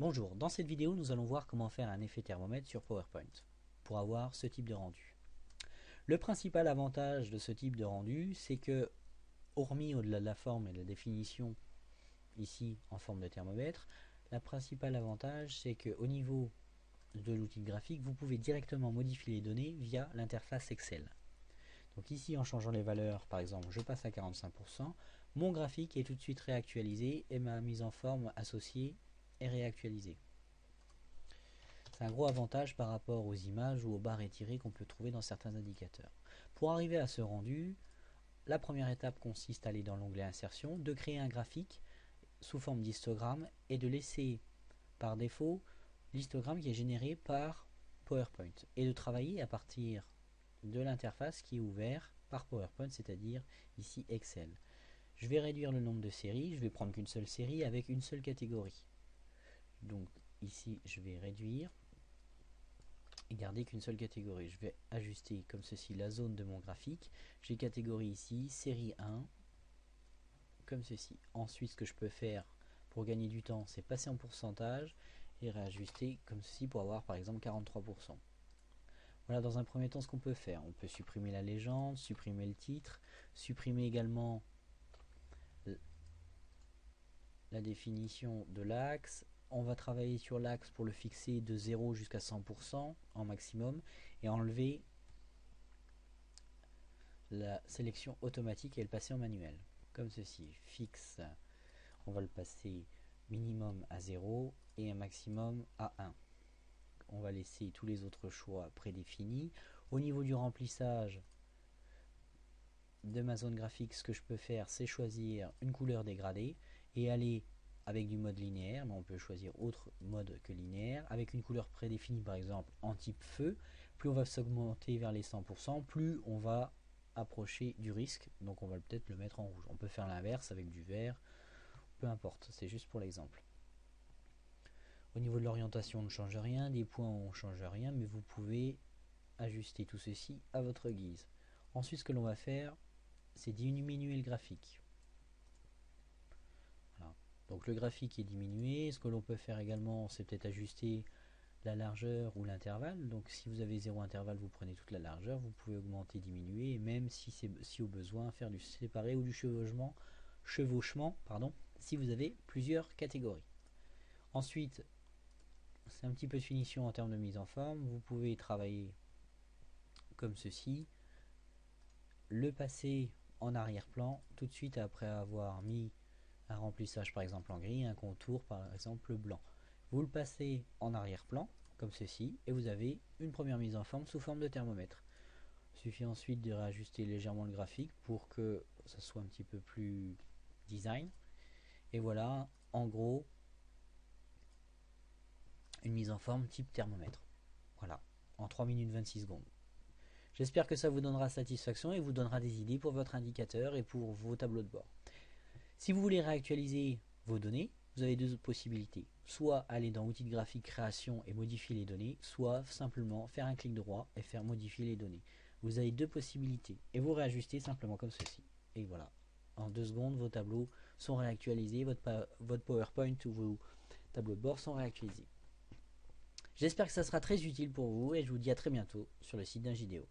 Bonjour, dans cette vidéo nous allons voir comment faire un effet thermomètre sur PowerPoint pour avoir ce type de rendu. Le principal avantage de ce type de rendu, c'est que, hormis au-delà de la forme et de la définition ici en forme de thermomètre, le principal avantage c'est qu'au niveau de l'outil graphique, vous pouvez directement modifier les données via l'interface Excel. Donc ici, en changeant les valeurs, par exemple, je passe à 45%, mon graphique est tout de suite réactualisé et ma mise en forme associée est réactualisée. C'est un gros avantage par rapport aux images ou aux barres étirées qu'on peut trouver dans certains indicateurs. Pour arriver à ce rendu, la première étape consiste à aller dans l'onglet Insertion, de créer un graphique sous forme d'histogramme et de laisser par défaut l'histogramme qui est généré par PowerPoint et de travailler à partir de l'interface qui est ouverte par PowerPoint, c'est-à-dire ici Excel. Je vais réduire le nombre de séries, je vais prendre qu'une seule série avec une seule catégorie. Donc ici je vais réduire et garder qu'une seule catégorie. Je vais ajuster comme ceci la zone de mon graphique. J'ai catégorie ici, série 1, comme ceci. Ensuite, ce que je peux faire pour gagner du temps, c'est passer en pourcentage et réajuster comme ceci pour avoir par exemple 43%. Voilà dans un premier temps ce qu'on peut faire. On peut supprimer la légende, supprimer le titre, supprimer également la définition de l'axe. On va travailler sur l'axe pour le fixer de 0 jusqu'à 100% en maximum et enlever la sélection automatique et le passer en manuel. Comme ceci, fixe, on va le passer minimum à 0 et un maximum à 1. On va laisser tous les autres choix prédéfinis. Au niveau du remplissage de ma zone graphique, ce que je peux faire, c'est choisir une couleur dégradée et aller avec du mode linéaire, mais on peut choisir autre mode que linéaire, avec une couleur prédéfinie par exemple en type feu. Plus on va s'augmenter vers les 100%, plus on va approcher du risque, donc on va peut-être le mettre en rouge. On peut faire l'inverse avec du vert, peu importe, c'est juste pour l'exemple. Au niveau de l'orientation, on ne change rien, des points on ne change rien, mais vous pouvez ajuster tout ceci à votre guise. Ensuite, ce que l'on va faire, c'est diminuer le graphique. Voilà. Donc le graphique est diminué. Ce que l'on peut faire également, c'est peut-être ajuster la largeur ou l'intervalle. Donc si vous avez 0 intervalle, vous prenez toute la largeur. Vous pouvez augmenter, diminuer, et même si au besoin, faire du séparé ou du chevauchement, si vous avez plusieurs catégories. Ensuite, c'est un petit peu de finition en termes de mise en forme. Vous pouvez travailler comme ceci, le passer en arrière-plan tout de suite après avoir mis un remplissage par exemple en gris, un contour par exemple blanc. Vous le passez en arrière-plan comme ceci et vous avez une première mise en forme sous forme de thermomètre. Il suffit ensuite de réajuster légèrement le graphique pour que ça soit un petit peu plus design. Et voilà, en gros, une mise en forme type thermomètre. Voilà, en 3 minutes 26 secondes. J'espère que ça vous donnera satisfaction et vous donnera des idées pour votre indicateur et pour vos tableaux de bord. Si vous voulez réactualiser vos données, vous avez deux possibilités. Soit aller dans Outils de graphique, Création et modifier les données, soit simplement faire un clic droit et faire modifier les données. Vous avez deux possibilités et vous réajustez simplement comme ceci. Et voilà, en 2 secondes, vos tableaux sont réactualisés, votre PowerPoint ou vos tableaux de bord sont réactualisés. J'espère que ça sera très utile pour vous et je vous dis à très bientôt sur le site d'Ingideo.